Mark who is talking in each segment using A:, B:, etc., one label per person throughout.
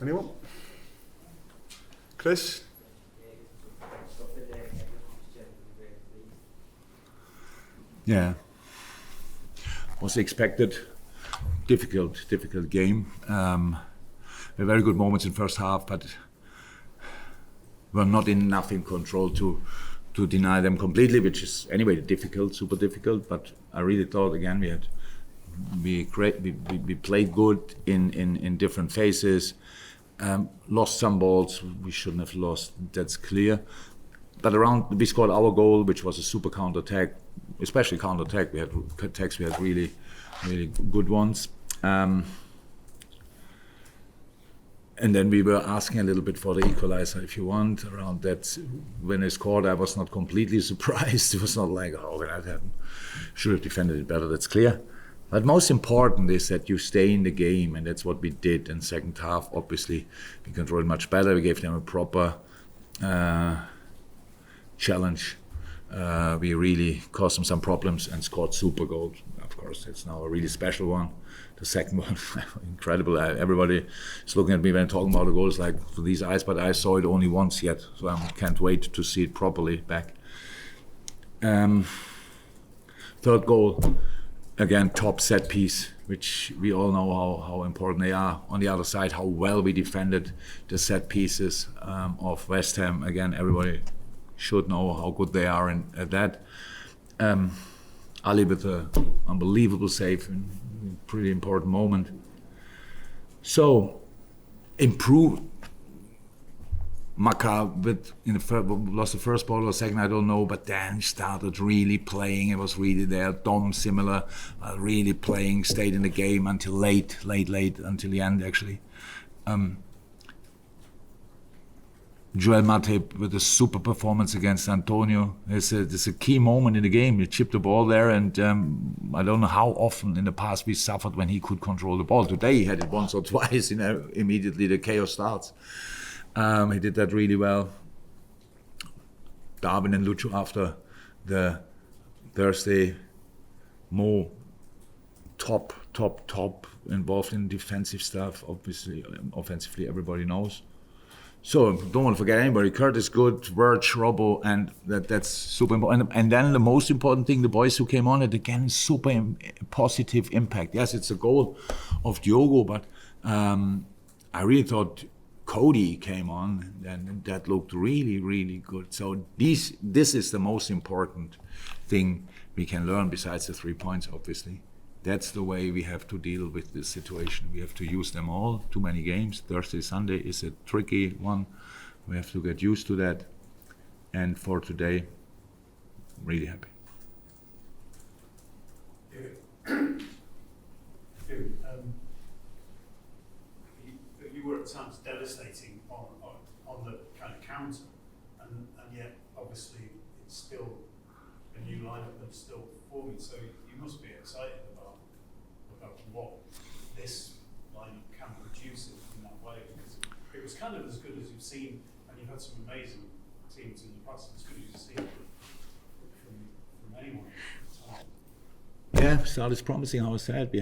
A: Anyone? Chris?
B: Yeah, was expected. Difficult game. There were very good moments in first half, but were not enough in control to deny them completely, which is anyway difficult, super difficult. But I really thought again we played good in different phases. Lost some balls we shouldn't have lost. That's clear. But we scored our goal, which was a super counter-attack, especially counter-attack. We had attacks, we had really good ones. And then we were asking a little bit for the equalizer, if you want, around that. When they scored, I was not completely surprised. It was not like, oh, that happened. Should have defended it better, that's clear. But most important is that you stay in the game, and that's what we did in second half. Obviously, we controlled much better. We gave them a proper challenge. We really caused them some problems and scored super goals. Of course, it's now a really special one. The second one, incredible. Everybody is looking at me when I'm talking about the goals like for these eyes, but I saw it only once yet, so I can't wait to see it properly back. Third goal, again, top set piece, which we all know how important they are. On the other side, how well we defended the set pieces of West Ham. Again, everybody should know how good they are at that. Ali with an unbelievable save in a pretty important moment. So, improve. Maka lost the first ball or second, I don't know, but then started really playing. It was really there. Dom similar, really playing, stayed in the game until late, until the end actually. Joel Matip with a super performance against Antonio. It's a key moment in the game. He chipped the ball there, and I don't know how often in the past we suffered when he could control the ball. Today he had it once or twice. Immediately the chaos starts. He did that really well. Darwin and Lucho after the Thursday, Mo top involved in defensive stuff. Obviously, offensively everybody knows. So don't want to forget anybody. Kurt is good, Verge, Robbo, and that's super important. And then the most important thing, the boys who came on it again, super positive impact. Yes, it's a goal of Diogo, but I really thought Cody came on, and that looked really good. So this is the most important thing we can learn besides the 3 points, obviously. That's the way we have to deal with this situation. We have to use them all. Too many games. Thursday, Sunday is a tricky one. We have to get used to that. And for today, really happy.
C: You were at times devastating on the kind of counter, and yet obviously it's still a new lineup that's still forming. So you must be excited about what this lineup can produce in that way, because it was kind of as good as you've seen, and you've had some amazing teams in the past, as good as you've seen from anyone.
B: Yeah, start is promising. How I said, we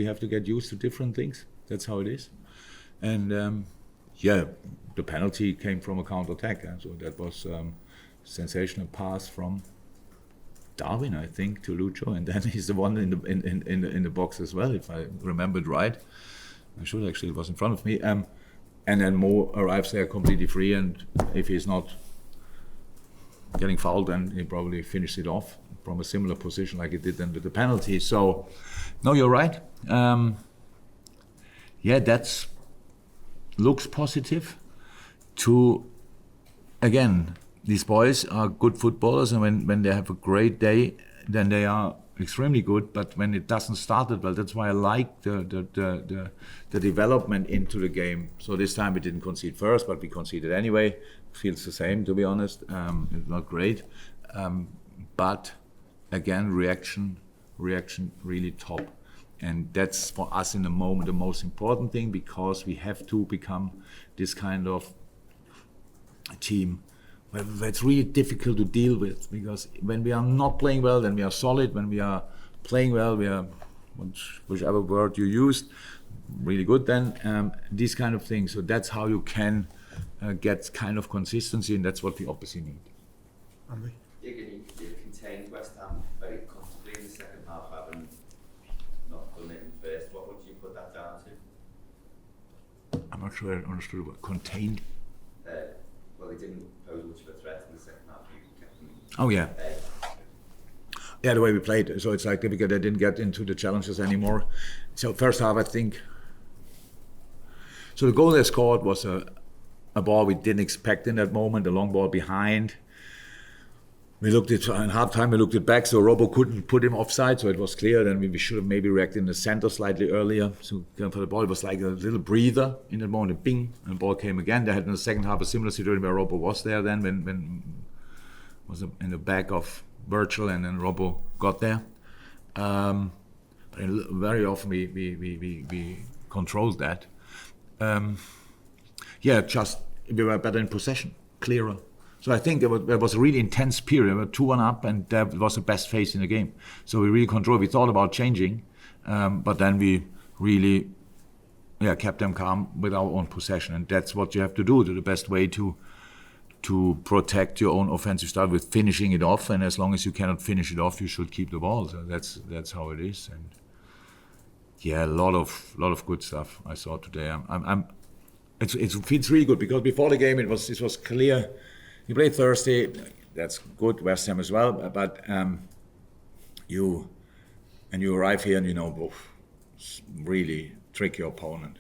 B: have to get used to different things. That's how it is. And the penalty came from a counter-attack, so that was sensational pass from Darwin, I think, to Lucho, and then he's the one in the box as well, if I remembered right. I should actually, it was in front of me. And then Mo arrives there completely free, and if he's not getting fouled, then he probably finished it off from a similar position like he did then with the penalty. So, no, you're right. That's looks positive. Again, these boys are good footballers, and when they have a great day, then they are extremely good. But when it doesn't start it well, that's why I like the development into the game. So this time we didn't concede first, but we conceded anyway. Feels the same, to be honest. It's not great, but again, reaction really top. And that's for us in the moment the most important thing, because we have to become this kind of team where it's really difficult to deal with, because when we are not playing well, then we are solid. When we are playing well, we are, whichever word you used, really good then. These kind of things. So that's how you can get kind of consistency, and that's what we obviously need.
A: Andy?
D: You contained West Ham very comfortably in the second half, having not done it in first. What would you put that down to?
B: I'm not sure I understood what contained.
D: Well, they didn't pose much of a threat in the second half. You kept them.
B: Oh yeah. Yeah, the way we played. So it's like difficult. They didn't get into the challenges anymore. So first half, I think. So the goal they scored was a ball we didn't expect in that moment, a long ball behind. We looked at in half time. We looked it back, so Robbo couldn't put him offside. So it was clear. Then we should have maybe reacted in the center slightly earlier. So for the ball, it was like a little breather in that moment. And bing, and the ball came again. They had in the second half a similar situation where Robbo was there. Then when was in the back of Virgil, and then Robbo got there. But very often we controlled that. Just we were better in possession, clearer. So I think there was a really intense period. We were 2-1 up, and that was the best phase in the game. So we really controlled. We thought about changing, but then we really kept them calm with our own possession. And that's what you have to do. The best way to protect your own offensive style with finishing it off. And as long as you cannot finish it off, you should keep the ball. So that's how it is. And a lot of good stuff I saw today. It feels really good, because before the game it was clear. You play Thursday, that's good. West Ham as well, but you arrive here and really tricky opponent.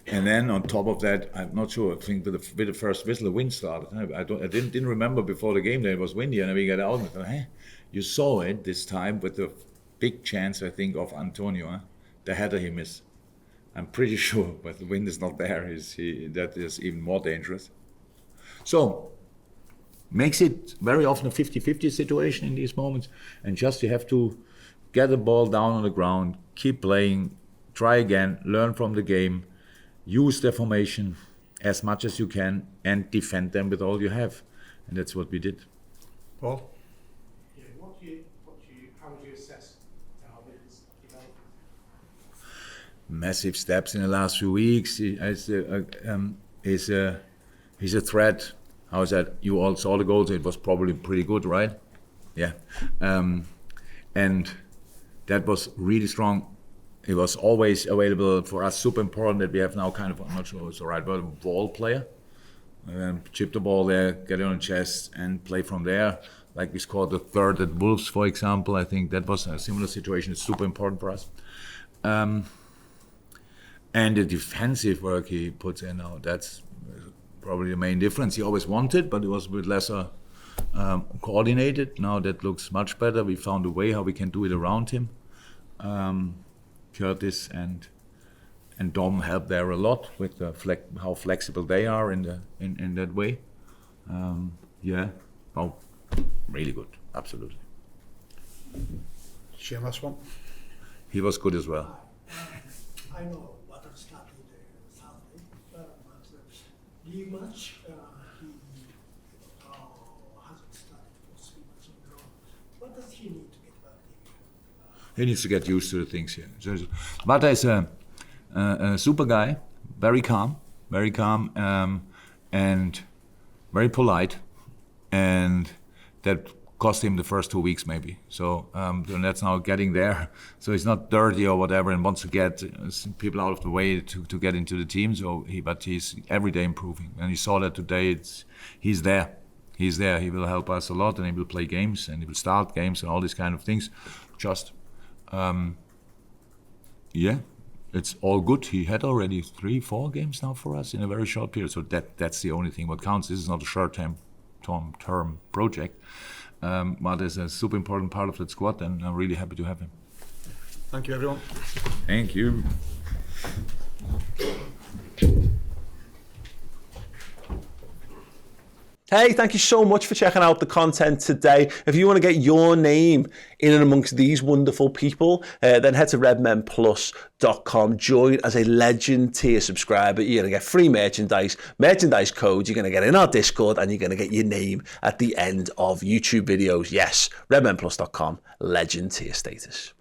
B: And then on top of that, I'm not sure. I think with the first whistle, the wind started. I didn't remember before the game that it was windy, and then we got out and thought, you saw it this time with the big chance, I think, of Antonio, the header he missed. I'm pretty sure, but the wind is not there. That is even more dangerous. So makes it very often a 50-50 situation in these moments, and just you have to get the ball down on the ground, keep playing, try again, learn from the game, use their formation as much as you can, and defend them with all you have, and that's what we did.
A: Paul?
C: Yeah, how would you assess Darwin's development?
B: Massive steps in the last few weeks. He's a threat. How is that? You all saw the goals. It was probably pretty good, right? Yeah. And that was really strong. It was always available for us. Super important that we have now kind of, I'm not sure it's the right word, ball player. Chip the ball there, get it on the chest, and play from there. Like we scored the third at Wolves, for example. I think that was a similar situation. It's super important for us. And the defensive work he puts in now, that's probably the main difference. He always wanted, but it was a bit lesser coordinated. Now that looks much better. We found a way how we can do it around him. Curtis and Dom help there a lot with the how flexible they are in that way. Really good, absolutely.
A: Shane, last one.
B: He was good as well.
E: I know what started Saturday, but the match he hasn't started for 3 months in a row. What does he need to get back here?
B: He needs to get used to the things here. Bata is a super guy, very calm, and very polite, and that cost him the first 2 weeks maybe. So that's now getting there. So he's not dirty or whatever, and wants to get people out of the way to get into the team. But he's every day improving, and you saw that today. He's there. He will help us a lot, and he will play games, and he will start games, and all these kind of things. It's all good. He had already 3-4 games now for us in a very short period. So that's the only thing what counts. This is not a short-term project. But is a super important part of that squad, and I'm really happy to have him.
A: Thank you, everyone.
B: Thank you.
F: Hey, thank you so much for checking out the content today. If you want to get your name in and amongst these wonderful people, then head to redmenplus.com. Join as a Legend tier subscriber. You're going to get free merchandise codes. You're going to get in our Discord, and you're going to get your name at the end of YouTube videos. Yes, redmenplus.com, Legend tier status.